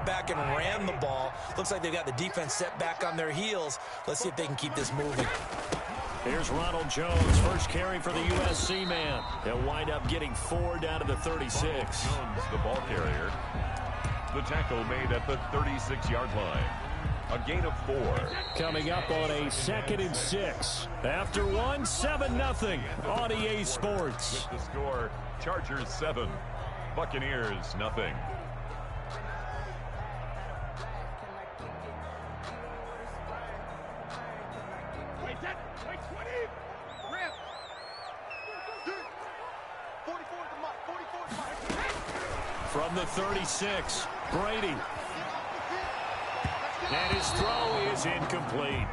right back and ran the ball. Looks like they've got the defense set back on their heels. Let's see if they can keep this moving. Here's Ronald Jones, first carry for the USC man. They'll wind up getting 4 down to the 36. Jones, the ball carrier. The tackle made at the 36-yard line. A gain of 4. Coming up on a 2nd and 6. After 1, 7-0 on EA Sports. With the score, Chargers 7, Buccaneers nothing. From the 36, Brady. And his throw is incomplete.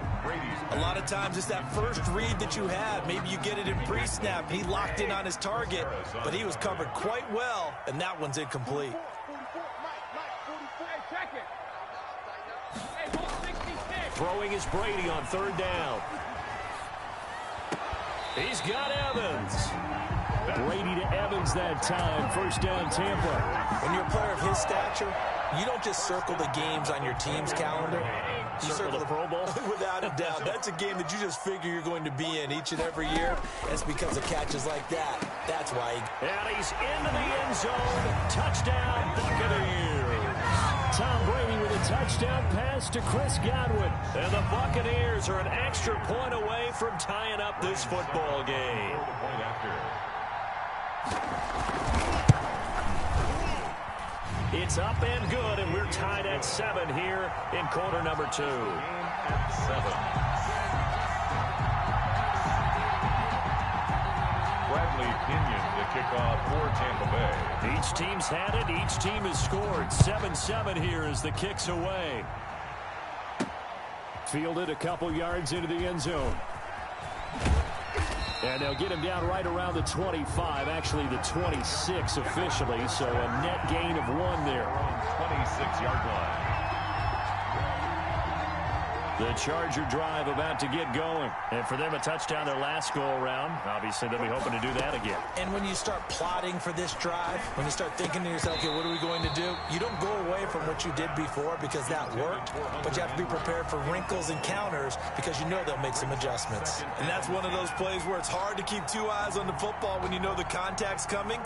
A lot of times it's that first read that you have. Maybe you get it in pre-snap. He locked in on his target, but he was covered quite well, and that one's incomplete. Throwing is Brady on 3rd down. He's got Evans. Brady to Evans that time. 1st down, Tampa. When you're a player of his stature, you don't just circle the games on your team's calendar. You circle the Pro Bowl. Without a doubt. That's a game that you just figure you're going to be in each and every year. It's because of catches like that. That's why. And he's into the end zone. Touchdown, Buccaneers. Tom Brady with a touchdown pass to Chris Godwin. And the Buccaneers are an extra point away from tying up this football game. It's up and good, and we're tied at 7 here in quarter number 2. At 7. Bradley Pinion to kick off for Tampa Bay. Each team's had it. Each team has scored. 7-7 here as the kick's away. Fielded a couple yards into the end zone. And they'll get him down right around the 25, actually the 26 officially, so a net gain of 1 there. 26-yard line. The Charger drive about to get going. And for them, a touchdown their last go-around. Obviously, they'll be hoping to do that again. And when you start plotting for this drive, when you start thinking to yourself, okay, what are we going to do? You don't go away from what you did before because that worked, but you have to be prepared for wrinkles and counters because you know they'll make some adjustments. And that's one of those plays where it's hard to keep 2 eyes on the football when you know the contact's coming,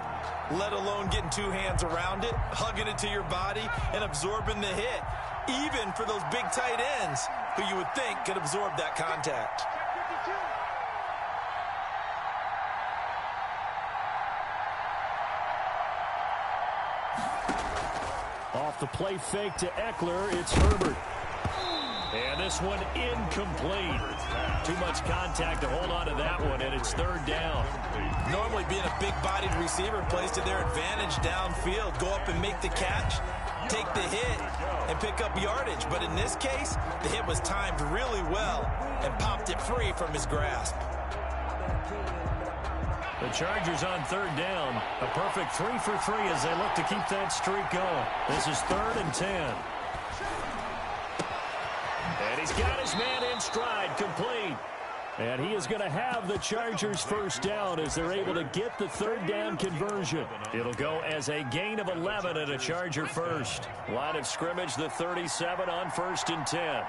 let alone getting 2 hands around it, hugging it to your body, and absorbing the hit. Even for those big tight ends who you would think could absorb that contact. Off the play fake to Eckler, it's Herbert. And this one incomplete. Too much contact to hold on to that one, and it's 3rd down. Normally being a big-bodied receiver plays to their advantage downfield. Go up and make the catch, take the hit, and pick up yardage. But in this case, the hit was timed really well and popped it free from his grasp. The Chargers on 3rd down. A perfect 3 for 3 as they look to keep that streak going. This is 3rd and 10. And he's got his man in stride, complete. And he is going to have the Chargers 1st down as they're able to get the 3rd down conversion. It'll go as a gain of 11 and a Charger 1st. Line of scrimmage, the 37 on 1st and 10.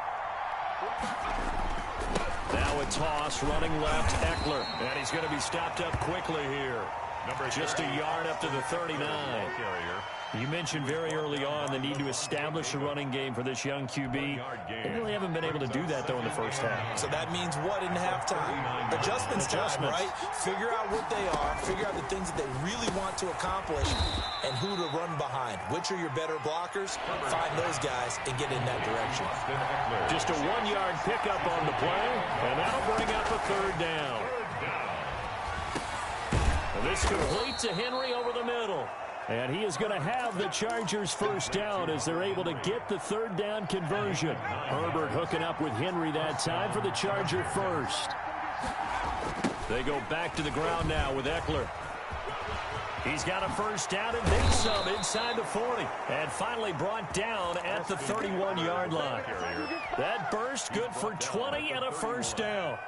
Now a toss, running left, Eckler. And he's going to be stopped up quickly here. Just a yard up to the 39. You mentioned very early on the need to establish a running game for this young QB. They really haven't been able to do that, though, in the first half. So that means what in halftime? Adjustments time, right? Figure out what they are, figure out the things that they really want to accomplish, and who to run behind. Which are your better blockers? Find those guys and get in that direction. Just a 1-yard pickup on the play, and that'll bring up a 3rd down. And this complete to Henry over the middle. And he is going to have the Chargers 1st down as they're able to get the 3rd down conversion. Herbert hooking up with Henry that time for the Charger 1st. They go back to the ground now with Eckler. He's got a 1st down and then some inside the 40. And finally brought down at the 31-yard line. That burst good for 20 and a 1st down.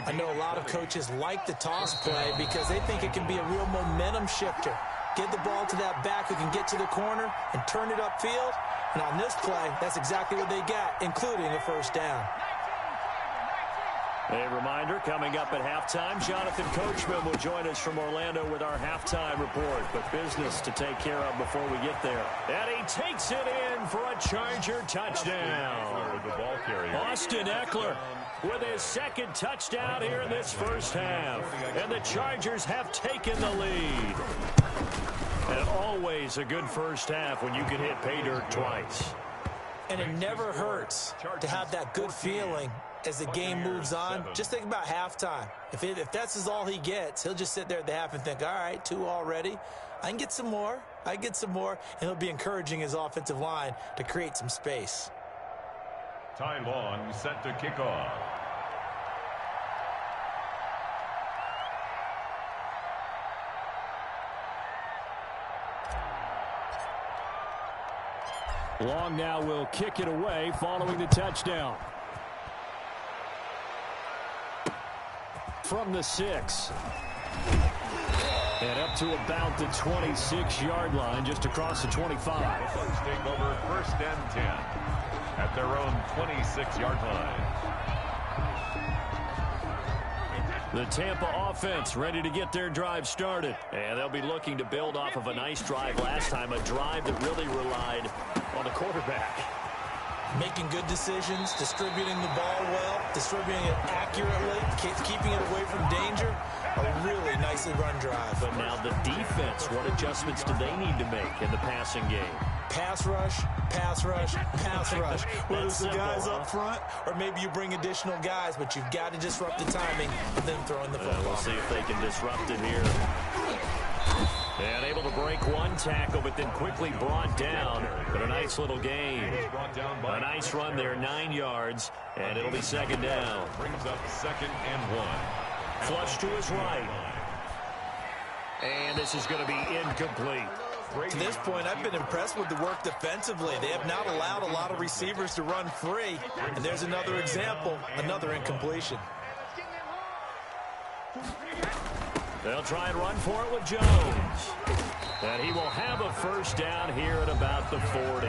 I know a lot of coaches like the toss play because they think it can be a real momentum shifter. Get the ball to that back who can get to the corner and turn it upfield. And on this play, that's exactly what they got, including a first down. A reminder, coming up at halftime, Jonathan Coachman will join us from Orlando with our halftime report. But business to take care of before we get there. And he takes it in for a Charger touchdown. The ball carrier. Austin Eckler with his second touchdown here in this first half. And the Chargers have taken the lead. And always a good first half when you can hit pay dirt twice. And it never hurts to have that good feeling as the game moves on. Just think about halftime. If that's all he gets, he'll just sit there at the half and think, all right, 2 already. I can get some more. And he'll be encouraging his offensive line to create some space. Ty Long set to kick off. Long now will kick it away following the touchdown. From the 6. And up to about the 26-yard line, just across the 25. The Bucs take over 1st and 10 at their own 26-yard line. The Tampa offense ready to get their drive started. And they'll be looking to build off of a nice drive last time, a drive that really relied on the quarterback. Making good decisions, distributing the ball well, distributing it accurately, keeping it away from danger. A really nicely run drive. But now the defense, what adjustments do they need to make in the passing game? Pass rush, pass rush, pass rush. Whether it's the guys up front or maybe you bring additional guys, but you've got to disrupt the timing of them throwing the football. We'll see if they can disrupt it here. And able to break one tackle, but then quickly brought down. But a nice little gain. A nice run there, 9 yards, and it'll be 2nd down. Brings up 2nd and 1. Flush to his right. And this is going to be incomplete. To this point, I've been impressed with the work defensively. They have not allowed a lot of receivers to run free. And there's another example, another incompletion. They'll try and run for it with Jones. And he will have a first down here at about the 40.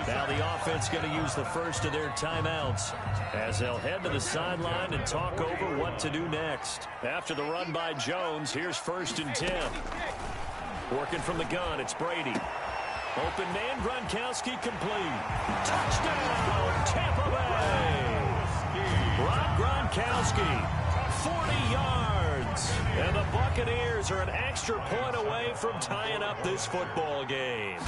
Now the offense going to use the first of their timeouts as they'll head to the sideline and talk over what to do next. After the run by Jones, here's 1st and 10. Working from the gun, it's Brady. Open man, Gronkowski complete. Touchdown, Tampa Bay. Rob Gronkowski, 40 yards. And the Buccaneers are an extra point away from tying up this football game.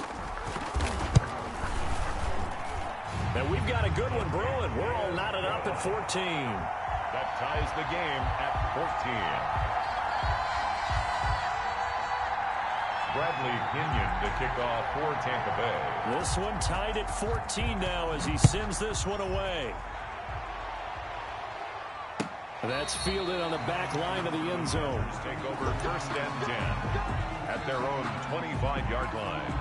And we've got a good one brewing. We're all knotted up at 14. That ties the game at 14. Bradley Pinion to kick off for Tampa Bay. This one tied at 14 now as he sends this one away. That's fielded on the back line of the end zone. Take over 1st and 10 at their own 25-yard line.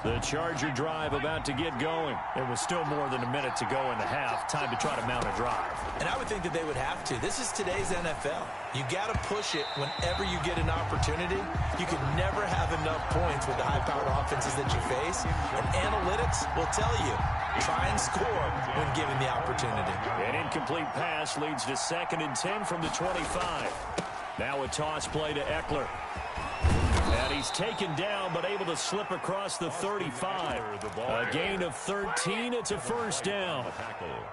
The Charger drive about to get going. There was still more than a minute to go in the half. Time to try to mount a drive. And I would think that they would have to. This is today's NFL. You got to push it whenever you get an opportunity. You can never have enough points with the high-powered offenses that you face. And analytics will tell you, try and score when given the opportunity. An incomplete pass leads to 2nd and 10 from the 25. Now a toss play to Eckler. And he's taken down, but able to slip across the 35. A gain of 13. It's a first down.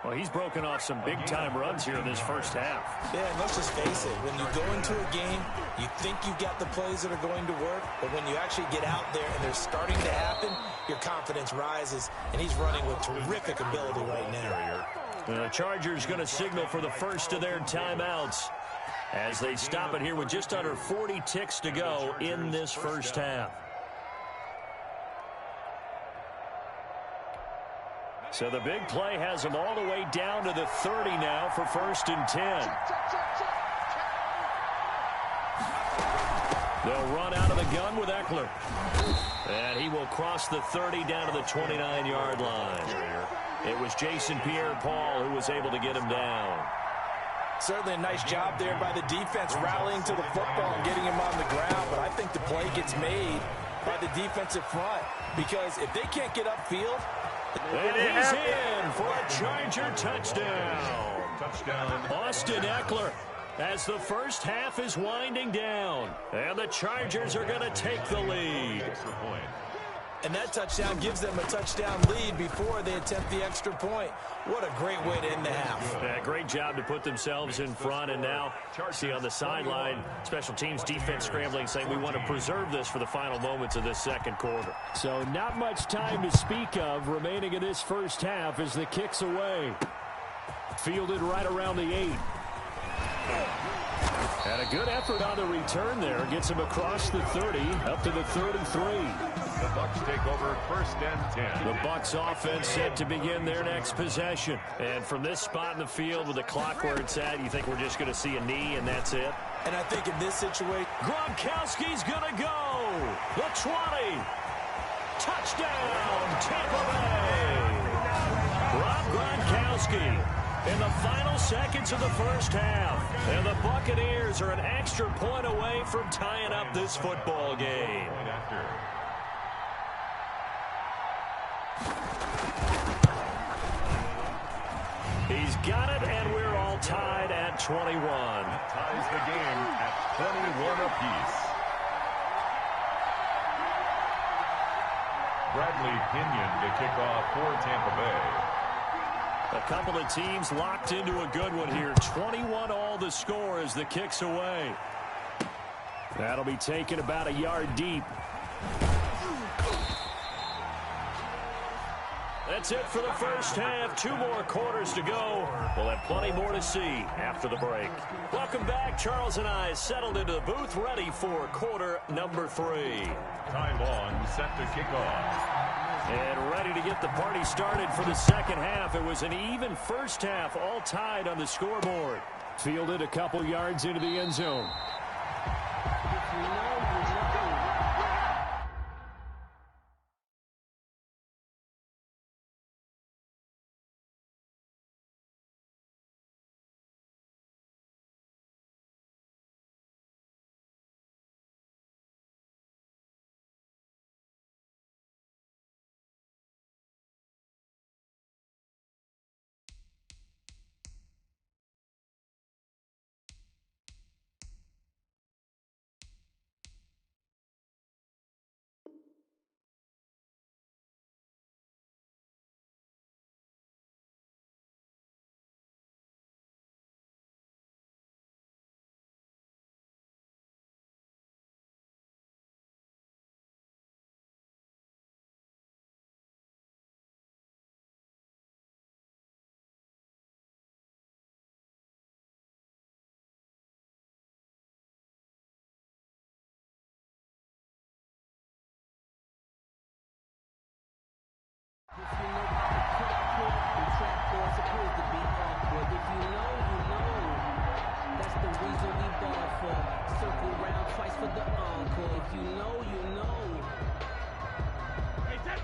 Well, he's broken off some big-time runs here in this first half. Yeah, and let's just face it. When you go into a game, you think you've got the plays that are going to work, but when you actually get out there and they're starting to happen, your confidence rises, and he's running with terrific ability right now. The Chargers going to signal for the first of their timeouts as they stop it here with just under 40 ticks to go in this first half. So the big play has them all the way down to the 30 now for 1st and 10. They'll run out of the gun with Eckler. And he will cross the 30 down to the 29-yard line. It was Jason Pierre-Paul who was able to get him down. Certainly a nice job there by the defense rallying to the football and getting him on the ground, but I think the play gets made by the defensive front because if they can't get upfield. And he's in for a Charger touchdown. Austin Eckler as the first half is winding down. And the Chargers are going to take the lead. And that touchdown gives them a touchdown lead before they attempt the extra point. What a great way to end the half. Yeah, great job to put themselves in front. And now, see on the sideline, special teams defense scrambling, saying we want to preserve this for the final moments of this second quarter. So not much time to speak of remaining in this first half as the kick's away. Fielded right around the 8. And a good effort on the return there. Gets him across the 30, up to the 33. The Bucs take over 1st and 10. The Bucs offense set to begin their next possession. And from this spot in the field with the clock where it's at, you think we're just going to see a knee and that's it? And I think in this situation, Gronkowski's going to go. The 20. Touchdown, Tampa Bay. Rob Gronkowski in the final seconds of the first half. And the Buccaneers are an extra point away from tying up this football game. He's got it, and we're all tied at 21. Ties the game at 21 apiece. Bradley Pinion to kick off for Tampa Bay. A couple of teams locked into a good one here. 21 all the score as the kick's away. That'll be taken about a yard deep. That's it for the first half. 2 more quarters to go. We'll have plenty more to see after the break. Welcome back. Charles and I settled into the booth ready for quarter number 3. Ty Long set to kick off. And ready to get the party started for the second half. It was an even first half, all tied on the scoreboard. Fielded a couple yards into the end zone.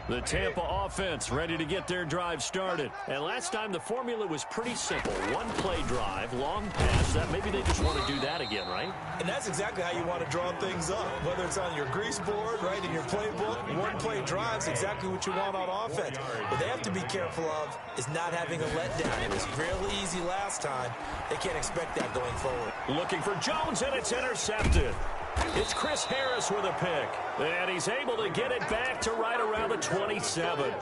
The Tampa offense ready to get their drive started. And last time the formula was pretty simple. One play drive, long pass. That maybe they just want to do that again, right? And that's exactly how you want to draw things up. Whether it's on your grease board, right, in your playbook, one play drive's exactly what you want on offense. What they have to be careful of is not having a letdown. It was real easy last time. They can't expect that going forward. Looking for Jones, and it's intercepted. It's Chris Harris with a pick. And he's able to get it back to right around the 27.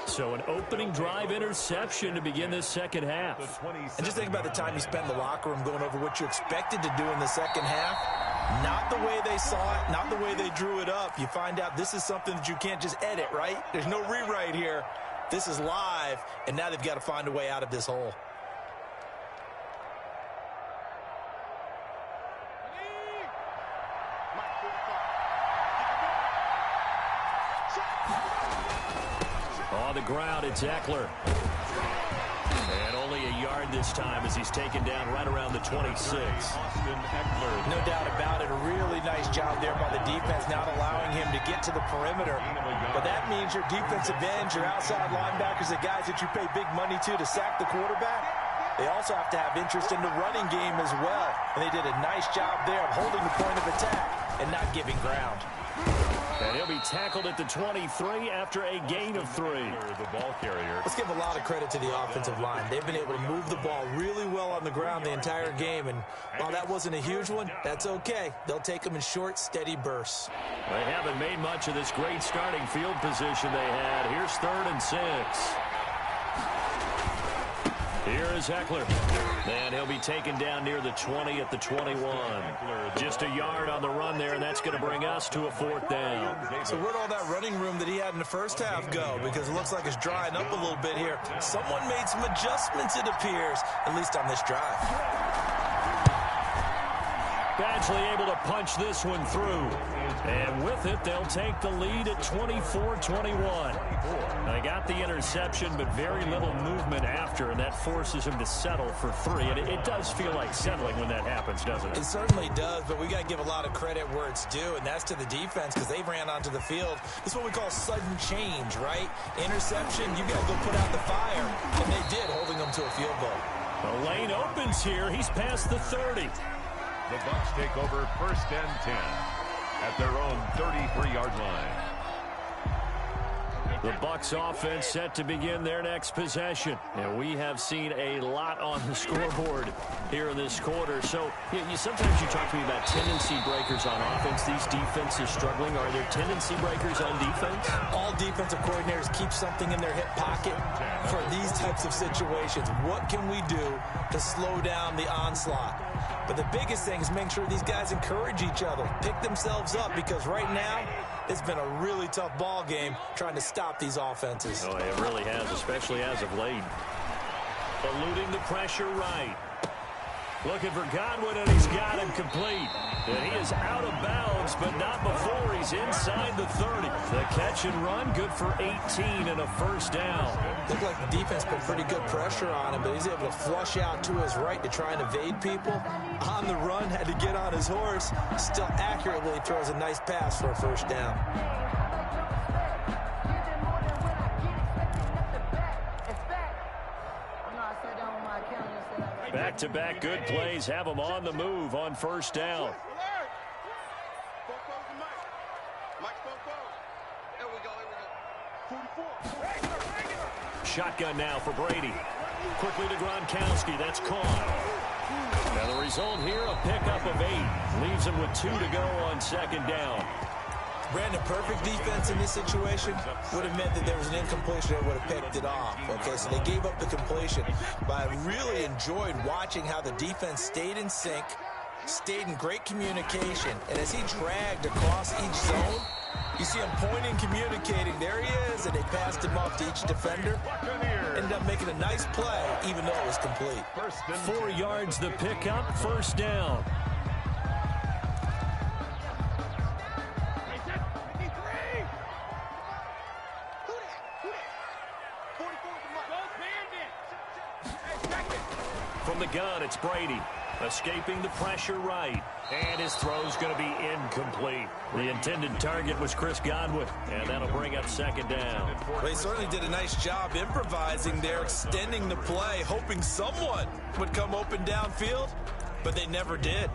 So an opening drive interception to begin this second half. And just think about the time you spent in the locker room going over what you expected to do in the second half. Not the way they saw it, not the way they drew it up. You find out this is something that you can't just edit, right? There's no rewrite here. This is live, and now they've got to find a way out of this hole. On the ground, it's Eckler. And only a yard this this time as he's taken down right around the 26. No doubt about it. A really nice job there by the defense, not allowing him to get to the perimeter. But that means your defensive ends, your outside linebackers, the guys that you pay big money to sack the quarterback, they also have to have interest in the running game as well. And they did a nice job there of holding the point of attack and not giving ground. And he'll be tackled at the 23 after a gain of 3. The ball carrier. Let's give a lot of credit to the offensive line. They've been able to move the ball really well on the ground the entire game. And while that wasn't a huge one, that's okay. They'll take them in short, steady bursts. They haven't made much of this great starting field position they had. Here's 3rd and 6. Here is Eckler. And he'll be taken down near the 20 at the 21. Just a yard on the run there, and that's going to bring us to a 4th down. So where'd all that running room that he had in the first half go? Because it looks like it's drying up a little bit here. Someone made some adjustments, it appears, at least on this drive. Badgley able to punch this one through. And with it, they'll take the lead at 24-21. They got the interception, but very little movement after, and that forces him to settle for 3. And it does feel like settling when that happens, doesn't it? It certainly does, but we got to give a lot of credit where it's due, and that's to the defense because they ran onto the field. This is what we call sudden change, right? Interception, you got to go put out the fire, and they did, holding them to a field goal. The lane opens here. He's past the 30. The Bucs take over 1st and 10 at their own 33-yard line. The Bucs offense set to begin their next possession. And we have seen a lot on the scoreboard here in this quarter. So sometimes you talk to me about tendency breakers on offense. These defenses struggling. Are there tendency breakers on defense? All defensive coordinators keep something in their hip pocket for these types of situations. What can we do to slow down the onslaught? But the biggest thing is making sure these guys encourage each other, pick themselves up, because right now it's been a really tough ball game trying to stop these offenses. Oh, it really has, especially as of late. Eluding the pressure right. Looking for Godwin, and he's got him complete. And he is out of bounds, but not before he's inside the 30. The catch and run, good for 18 and a 1st down. Looked like the defense put pretty good pressure on him, but he's able to flush out to his right to try and evade people. On the run, had to get on his horse. Still accurately throws a nice pass for a 1st down. Back-to-back good plays have them on the move on 1st down. Shotgun now for Brady. Quickly to Gronkowski. That's caught. Now the result here, a pickup of 8. Leaves him with 2 to go on 2nd down. Brandon, perfect defense in this situation would have meant that there was an incompletion that would have picked it off. Okay, so they gave up the completion. But I really enjoyed watching how the defense stayed in sync, stayed in great communication. And as he dragged across each zone, you see him pointing, communicating. There he is, and they passed him off to each defender. Ended up making a nice play, even though it was complete. 4 yards the pickup, 1st down. From the gun, it's Brady. Escaping the pressure right. And his throw's going to be incomplete. The intended target was Chris Godwin. And that'll bring up 2nd down. Well, they certainly did a nice job improvising there, extending the play, hoping someone would come open downfield, but they never did.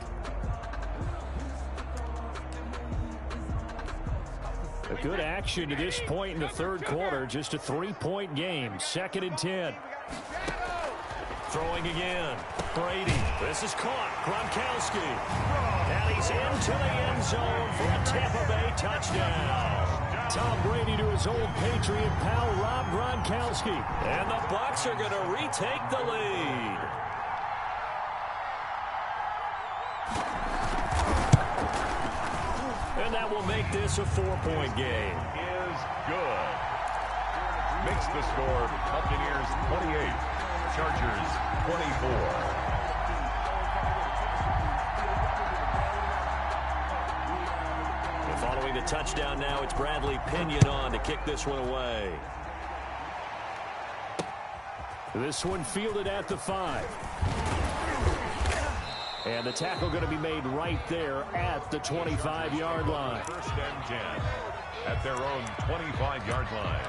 A good action to this point in the 3rd quarter. Just a 3-point game. 2nd and 10. Throwing again. Brady. This is caught. Gronkowski. And he's into the end zone for a Tampa Bay touchdown. Tom Brady to his old Patriot pal, Rob Gronkowski. And the Bucs are going to retake the lead. And that will make this a 4-point game. Is good. Makes the score Buccaneers 28. Chargers 24. And following the touchdown now, it's Bradley Pinion on to kick this one away. This one fielded at the 5. And the tackle going to be made right there at the 25-yard line. First and 10 at their own 25-yard line.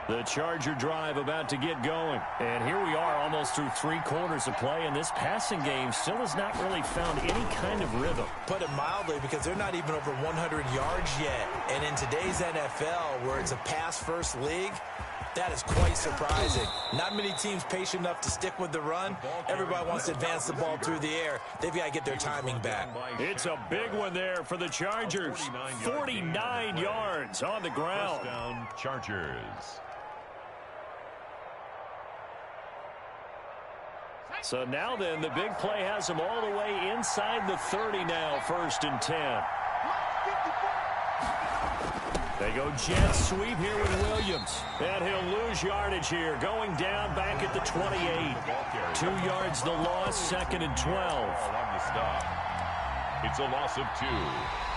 The Charger drive about to get going. And here we are almost through 3 quarters of play, and this passing game still has not really found any kind of rhythm. Put it mildly, because they're not even over 100 yards yet. And in today's NFL, where it's a pass-first league, that is quite surprising. Not many teams patient enough to stick with the run. Everybody wants to advance the ball through the air. They've got to get their timing back. It's a big one there for the Chargers. 49 yards on the ground. First down, Chargers. So now then, the big play has them all the way inside the 30 now, 1st and 10. They go jet sweep here with Williams. And he'll lose yardage here, going down back at the 28. 2 yards the loss, 2nd and 12. It's a loss of 2.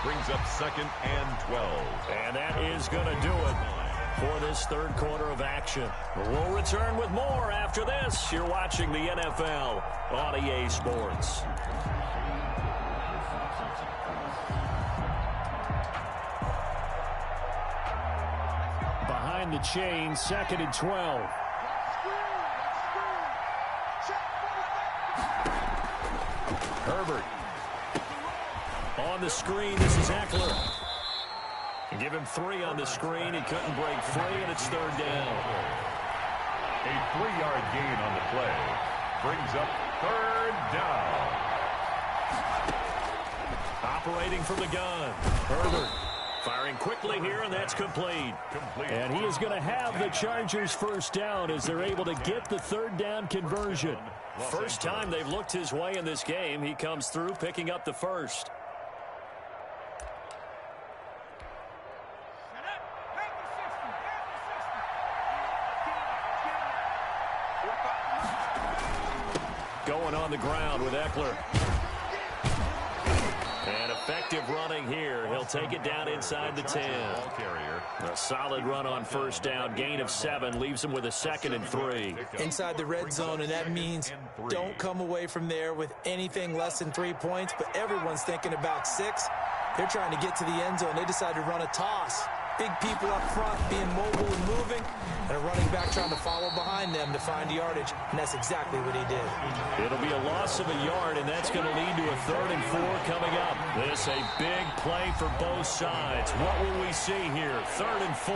Brings up 2nd and 12. And that is going to do it for this 3rd quarter of action. We'll return with more after this. You're watching the NFL on EA Sports. Behind the chain, 2nd and 12. Herbert. On the screen, this is Eckler. Give him 3 on the screen. He couldn't break free, and it's 3rd down. A 3-yard gain on the play. Brings up 3rd down. Operating from the gun. Herbert firing quickly here, and that's complete. And he is going to have the Chargers 1st down as they're able to get the 3rd down conversion. First time they've looked his way in this game. He comes through, picking up the 1st. Going on the ground with Eckler. And effective running here. He'll take it down inside the 10. A solid run on 1st down. Gain of 7 leaves him with a 2nd and 3. Inside the red zone, and that means don't come away from there with anything less than 3 points, but everyone's thinking about 6. They're trying to get to the end zone. They decide to run a toss. Big people up front being mobile and moving, and a running back trying to follow behind them to find yardage, and that's exactly what he did. It'll be a loss of a yard, and that's going to lead to a 3rd and 4 coming up. This a big play for both sides. What will we see here? 3rd and 4.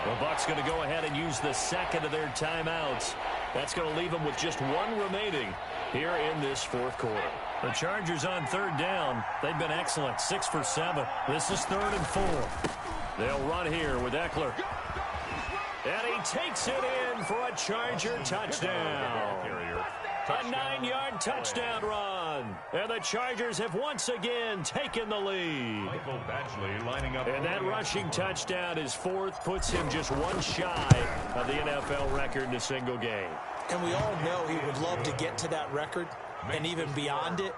The Bucs going to go ahead and use the 2nd of their timeouts. That's going to leave them with just 1 remaining here in this 4th quarter. The Chargers on 3rd down. They've been excellent, 6 for 7. This is 3rd and 4. They'll run here with Eckler. And he takes it in for a Charger touchdown. A 9-yard touchdown run. And the Chargers have once again taken the lead. And that rushing touchdown is 4th, puts him just 1 shy of the NFL record in a single game. And we all know he would love to get to that record and even beyond it.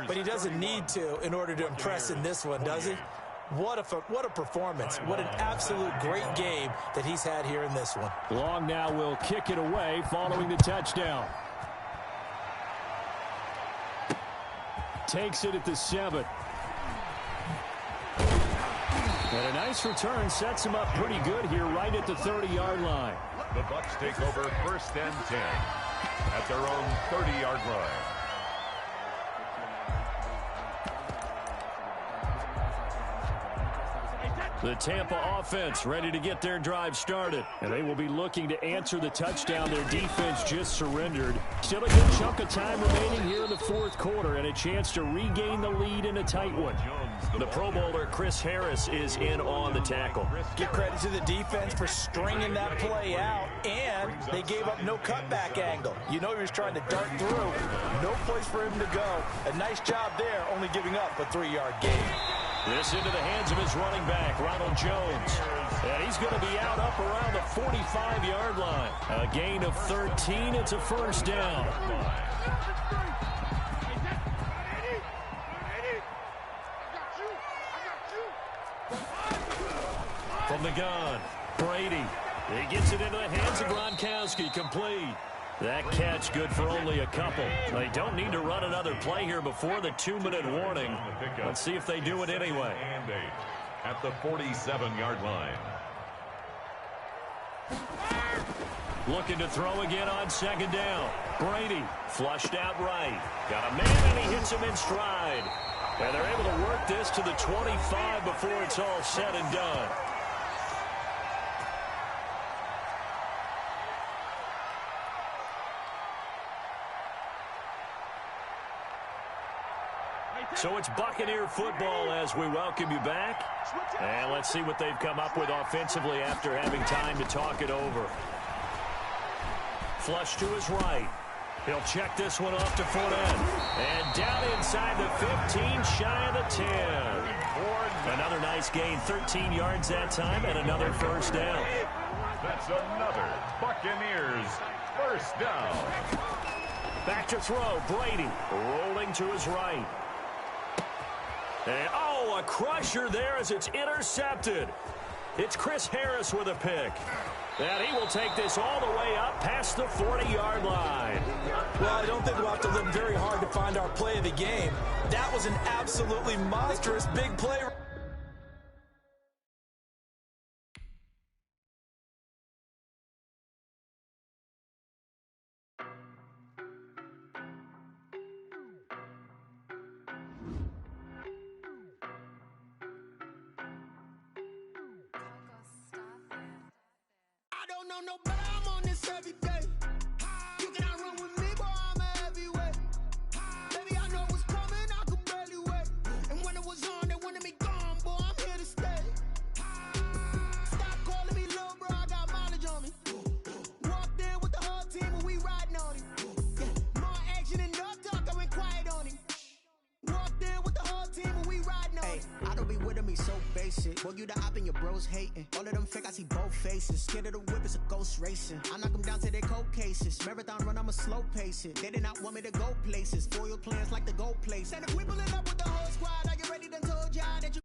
But he doesn't need to in order to impress in this one, does he? What a performance. What an absolute great game that he's had here in this one. Long now will kick it away following the touchdown. Takes it at the 7. And a nice return sets him up pretty good here right at the 30-yard line. The Bucs take over 1st and 10 at their own 30-yard line. The Tampa offense ready to get their drive started. And they will be looking to answer the touchdown their defense just surrendered. Still a good chunk of time remaining here in the fourth quarter and a chance to regain the lead in a tight one. The Pro Bowler Chris Harris is in on the tackle. Give credit to the defense for stringing that play out, and they gave up no cutback angle. You know he was trying to dart through. No place for him to go. A nice job there, only giving up a 3-yard gain. This into the hands of his running back, Ronald Jones. And he's going to be out up around the 45-yard line. A gain of 13. It's a first down. From the gun, Brady. He gets it into the hands of Gronkowski, complete. That catch good for only a couple. They don't need to run another play here before the 2-minute warning. Let's see if they do it anyway. At the 47-yard line. Looking to throw again on second down. Brady flushed out right. Got a man and he hits him in stride. And they're able to work this to the 25 before it's all said and done. So it's Buccaneer football as we welcome you back. And let's see what they've come up with offensively after having time to talk it over. Flush to his right. He'll check this one off to foot end. And down inside the 15, shy of the 10. Another nice gain, 13 yards that time, and another first down. That's another Buccaneers first down. Back to throw, Brady rolling to his right. And, oh, a crusher there as it's intercepted. It's Chris Harris with a pick. And he will take this all the way up past the 40-yard line. Well, I don't think we'll have to look very hard to find our play of the game. That was an absolutely monstrous big play. No, but I'm on this every day. You cannot run with me, boy, I'm a heavyweight. Baby, I know what's coming, I could barely wait. And when it was on, they wanted me gone, boy, I'm here to stay. Stop calling me little bro, I got mileage on me. Walked in with the whole team and we riding on him. Yeah, more action and no talk, I went quiet on him. Walked in with the whole team and we riding on him. I don't be with him, he's so basic. Boy, you the op and your bros hating. All of them fake, I see both faces. Scared of the whip, it's a ghost racing. I knock them down to their cold cases. Marathon run, I'ma slow pace it. They did not want me to go places. Foil plans like the gold place. And if we pulling up with the whole squad, I get ready to told y'all that you